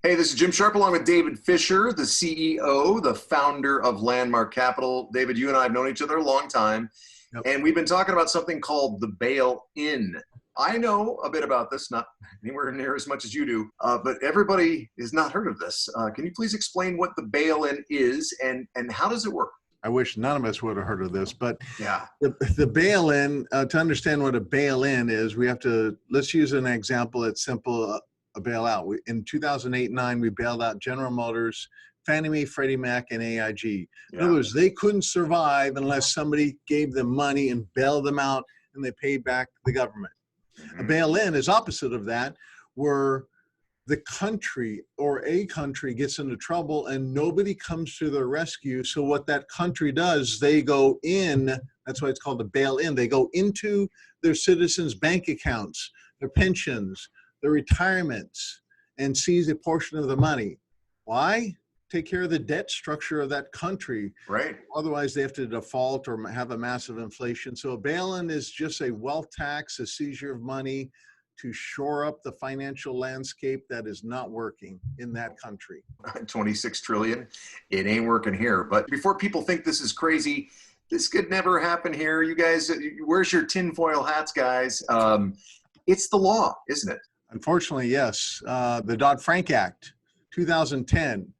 Hey, this is Jim Sharpe along with David Fischer, the CEO, the founder of Landmark Capital. David, you and I have known each other a long time, Yep. and we've been talking about something called the bail-in. I know a bit about this, not anywhere near as much as you do, but everybody has not heard of this. Can you please explain what the bail-in is and how does it work? I wish none of us would have heard of this, but Yeah. the bail-in, to understand what a bail-in is, let's use an example that's simple, a bailout. In 2008-9, we bailed out General Motors, Fannie Mae, Freddie Mac, and AIG. In other words, they couldn't survive unless somebody gave them money and bailed them out and they paid back the government. A bail-in is opposite of that, where the country or a country gets into trouble and nobody comes to their rescue. So what that country does, they go in, that's why it's called a bail-in. They go into their citizens' bank accounts, their pensions, their retirements, and seize a portion of the money. Why? Take care of the debt structure of that country. Right. Otherwise, they have to default or have a massive inflation. So a bail-in is just a wealth tax, a seizure of money to shore up the financial landscape that is not working in that country. 26 trillion. It ain't working here. But before people think this is crazy, this could never happen here. You guys, where's your tinfoil hats, guys? It's the law, isn't it? Unfortunately, yes. The Dodd-Frank Act, 2010,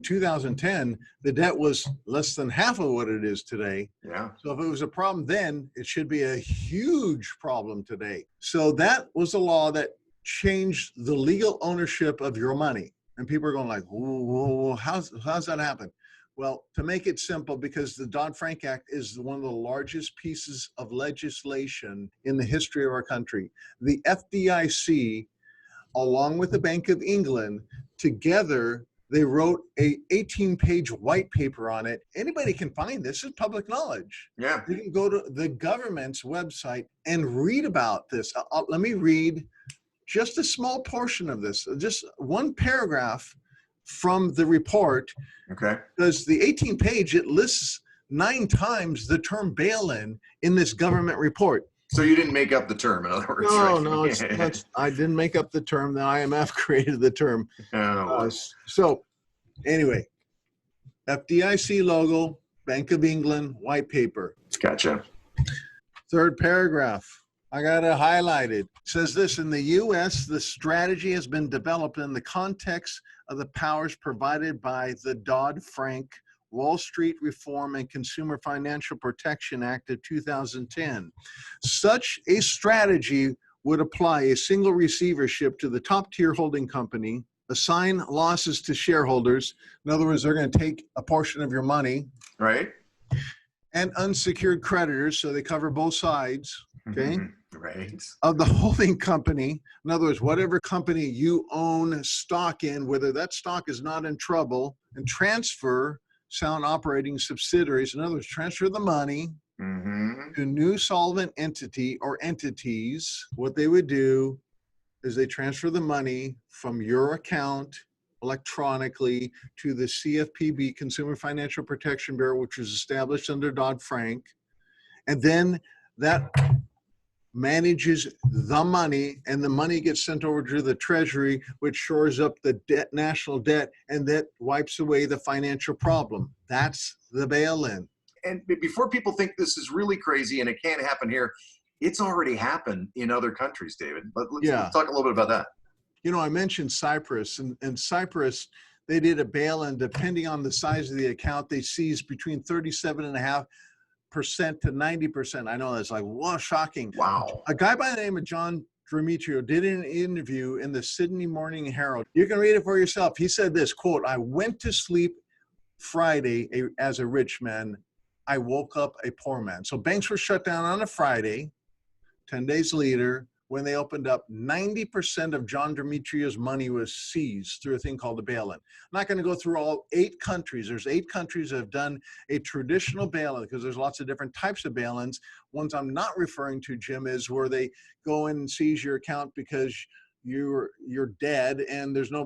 the debt was less than half of what it is today. Yeah. So if it was a problem then, it should be a huge problem today. So that was a law that changed the legal ownership of your money. And people are going like, whoa, how's that happen? Well, to make it simple, because the Dodd-Frank Act is one of the largest pieces of legislation in the history of our country. The FDIC, along with the Bank of England, together, they wrote a 18-page white paper on it. Anybody can find this. It's public knowledge. Yeah. You can go to the government's website and read about this. Let me read just a small portion of this, just one paragraph from the report. Okay. Because the 18-page, it lists 9 times the term bail-in in this government report. So you didn't make up the term, in other words. No, right? I didn't make up the term. The IMF created the term. Oh. So anyway, FDIC logo, Bank of England, white paper. Gotcha. Third paragraph, I got it highlighted. It says this: in the U.S., the strategy has been developed in the context of the powers provided by the Dodd-Frank Wall Street Reform and Consumer Financial Protection Act of 2010. Such a strategy would apply a single receivership to the top tier holding company, assign losses to shareholders. In other words, they're going to take a portion of your money. Right. And unsecured creditors, so they cover both sides, okay, Right. of the holding company. In other words, whatever company you own stock in, whether that stock is not in trouble, and transfer sound operating subsidiaries. In other words, transfer the money to new solvent entity or entities. What they would do is they transfer the money from your account electronically to the CFPB, Consumer Financial Protection Bureau, which was established under Dodd-Frank. And then that manages the money, and the money gets sent over to the Treasury, which shores up the debt, national debt, and that wipes away the financial problem. That's the bail-in. And before people think this is really crazy and it can't happen here, it's already happened in other countries, David. But let's talk a little bit about that. You know, I mentioned Cyprus, and Cyprus, they did a bail-in. Depending on the size of the account, they seized between 37.5% to 90%. I know that's like, whoa, shocking. Wow. A guy by the name of John Demetrio did an interview in the Sydney Morning Herald. You can read it for yourself. He said this, quote, "I went to sleep Friday as a rich man. I woke up a poor man." So banks were shut down on a Friday. 10 days later, when they opened up, 90% of John Demetrio's money was seized through a thing called a bail-in. I'm not going to go through all 8 countries. There's 8 countries that have done a traditional bail-in, because there's lots of different types of bail-ins. Ones I'm not referring to, Jim, is where they go in and seize your account because you're dead and there's no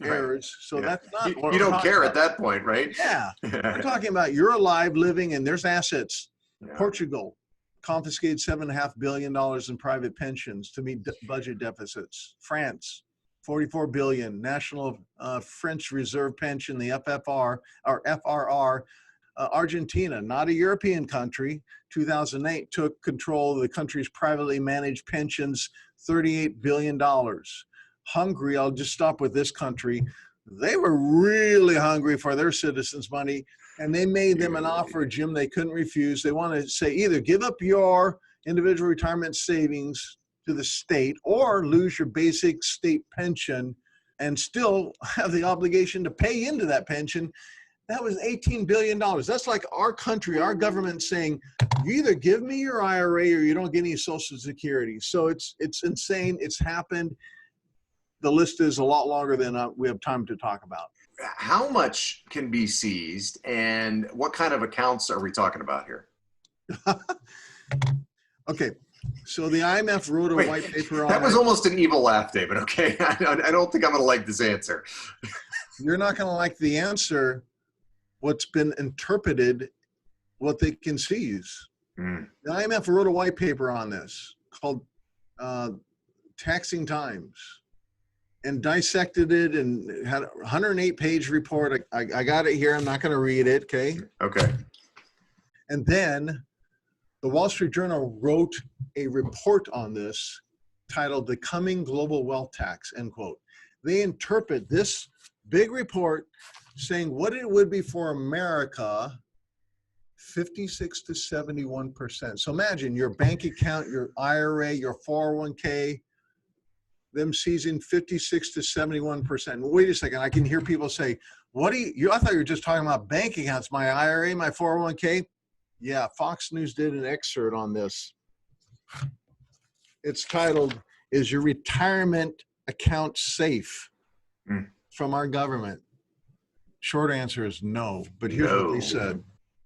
heirs. So that's not what you don't care about. At that point, right? Yeah. We're talking about you're alive, living, and there's assets. Yeah. Portugal confiscated $7.5 billion in private pensions to meet budget deficits. France, 44 billion. National French Reserve Pension, the FFR or FRR. Argentina, not a European country, 2008 took control of the country's privately managed pensions, $38 billion. Hungary, I'll just stop with this country. They were really hungry for their citizens' money, and they made them an offer, Jim, they couldn't refuse. They want to say either give up your individual retirement savings to the state or lose your basic state pension and still have the obligation to pay into that pension. That was $18 billion. That's like our country, our government saying, you either give me your IRA or you don't get any Social Security. So it's insane. It's happened. The list is a lot longer than we have time to talk about. How much can be seized and what kind of accounts are we talking about here? Okay. So the IMF wrote a white paper on that was it. almost an evil laugh, David. Okay. I don't think I'm going to like this answer. You're not going to like the answer. What's been interpreted, what they can seize. The IMF wrote a white paper on this called Taxing Times and dissected it and had a 108-page report. I got it here. I'm not going to read it. Okay. Okay. And then the Wall Street Journal wrote a report on this titled The Coming Global Wealth Tax, end quote. They interpret this big report saying what it would be for America, 56 to 71%. So imagine your bank account, your IRA, your 401k, them seizing 56 to 71%. Wait a second, I can hear people say, what do you, I thought you were just talking about bank accounts, my IRA, my 401k. Yeah, Fox News did an excerpt on this. It's titled, Is Your Retirement Account Safe from Our Government? Short answer is no, but here's what they said.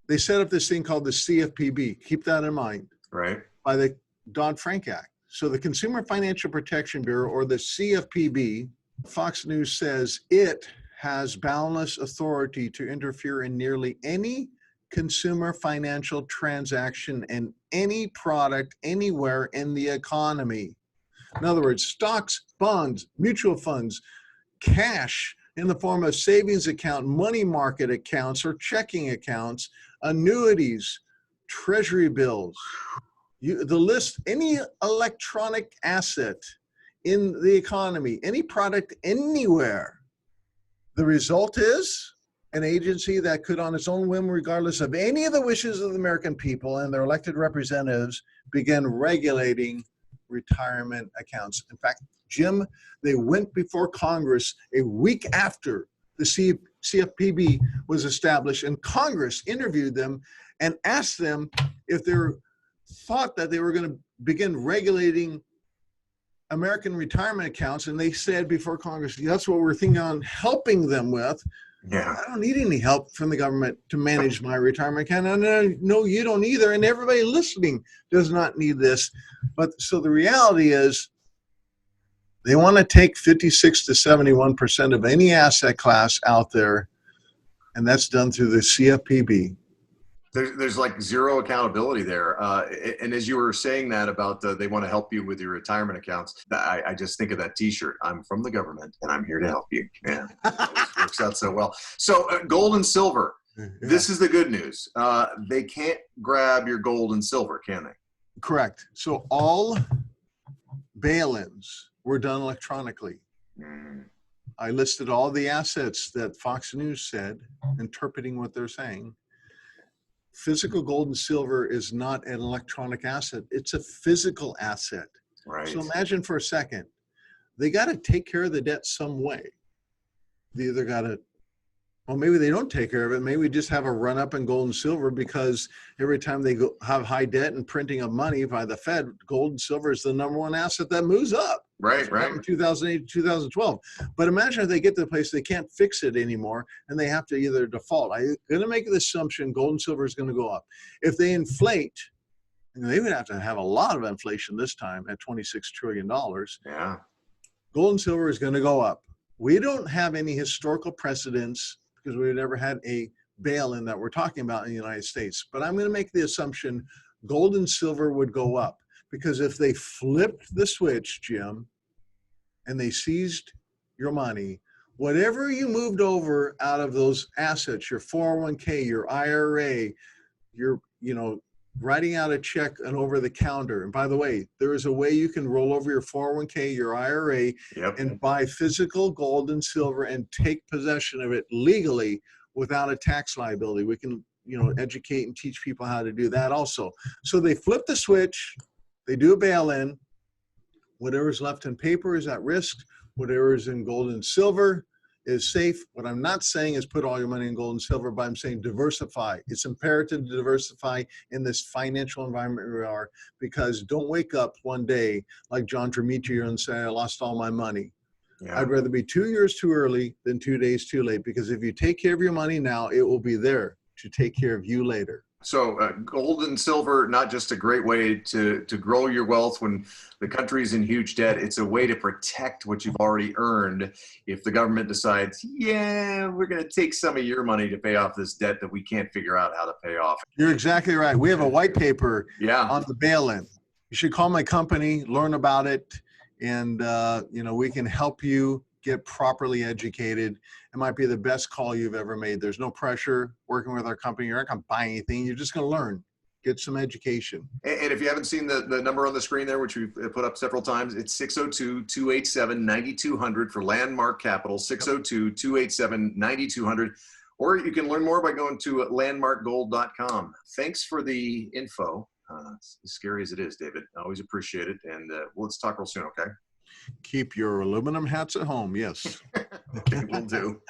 They set up this thing called the CFPB. Keep that in mind. Right. By the Dodd-Frank Act. So the Consumer Financial Protection Bureau, or the CFPB, Fox News says it has boundless authority to interfere in nearly any consumer financial transaction and any product anywhere in the economy. In other words, stocks, bonds, mutual funds, cash in the form of savings account, money market accounts or checking accounts, annuities, treasury bills, the list, any electronic asset in the economy, any product anywhere. The result is an agency that could, on its own whim, regardless of any of the wishes of the American people and their elected representatives, begin regulating retirement accounts. In fact, Jim, they went before Congress a week after the CFPB was established, and Congress interviewed them and asked them if they thought that they were going to begin regulating American retirement accounts. And they said before Congress, that's what we're thinking on helping them with. Yeah. I don't need any help from the government to manage my retirement account. And no, you don't either. And everybody listening does not need this. But so the reality is they want to take 56 to 71% of any asset class out there. And that's done through the CFPB. There's like zero accountability there. And as you were saying that about they want to help you with your retirement accounts, I just think of that T-shirt. I'm from the government and I'm here to help you. Yeah, it works out so well. So gold and silver. Yeah. This is the good news. They can't grab your gold and silver, can they? Correct. So all bail-ins were done electronically. I listed all the assets that Fox News said, interpreting what they're saying. Physical gold and silver is not an electronic asset. It's a physical asset. Right. So imagine for a second, they got to take care of the debt some way. They either got to, well, maybe they don't take care of it. Maybe we just have a run up in gold and silver because every time they have high debt and printing of money by the Fed, gold and silver is the number one asset that moves up. Right, right. In 2008, 2012. But imagine if they get to the place they can't fix it anymore and they have to either default. I'm going to make the assumption gold and silver is going to go up. If they inflate, and they would have to have a lot of inflation this time at $26 trillion. Yeah. Gold and silver is going to go up. We don't have any historical precedents because we've never had a bail-in that we're talking about in the United States. But I'm going to make the assumption gold and silver would go up. Because if they flipped the switch, Jim, and they seized your money, whatever you moved over out of those assets, your 401k, your IRA, your, writing out a check and over the counter. And by the way, there is a way you can roll over your 401k, your IRA, and buy physical gold and silver and take possession of it legally without a tax liability. We can, educate and teach people how to do that also. So they flip the switch, they do a bail-in. Whatever's left in paper is at risk. Whatever is in gold and silver is safe. What I'm not saying is put all your money in gold and silver, but I'm saying diversify. It's imperative to diversify in this financial environment we are, because don't wake up one day like John Tremettier and say, I lost all my money. Yeah. I'd rather be 2 years too early than 2 days too late, because if you take care of your money now, it will be there to take care of you later. So gold and silver, not just a great way to grow your wealth when the country's in huge debt, it's a way to protect what you've already earned if the government decides, yeah, we're going to take some of your money to pay off this debt that we can't figure out how to pay off. You're exactly right. We have a white paper on the bail-in. You should call my company, learn about it, and we can help you get properly educated. It might be the best call you've ever made. There's no pressure working with our company. You're not going to buy anything. You're just going to learn, get some education. And if you haven't seen the number on the screen there, which we've put up several times, it's 602-287-9200 for Landmark Capital, 602-287-9200. Or you can learn more by going to landmarkgold.com. Thanks for the info. As scary as it is, David. I always appreciate it. And let's talk real soon, okay? Keep your aluminum hats at home, yes. Okay, will do.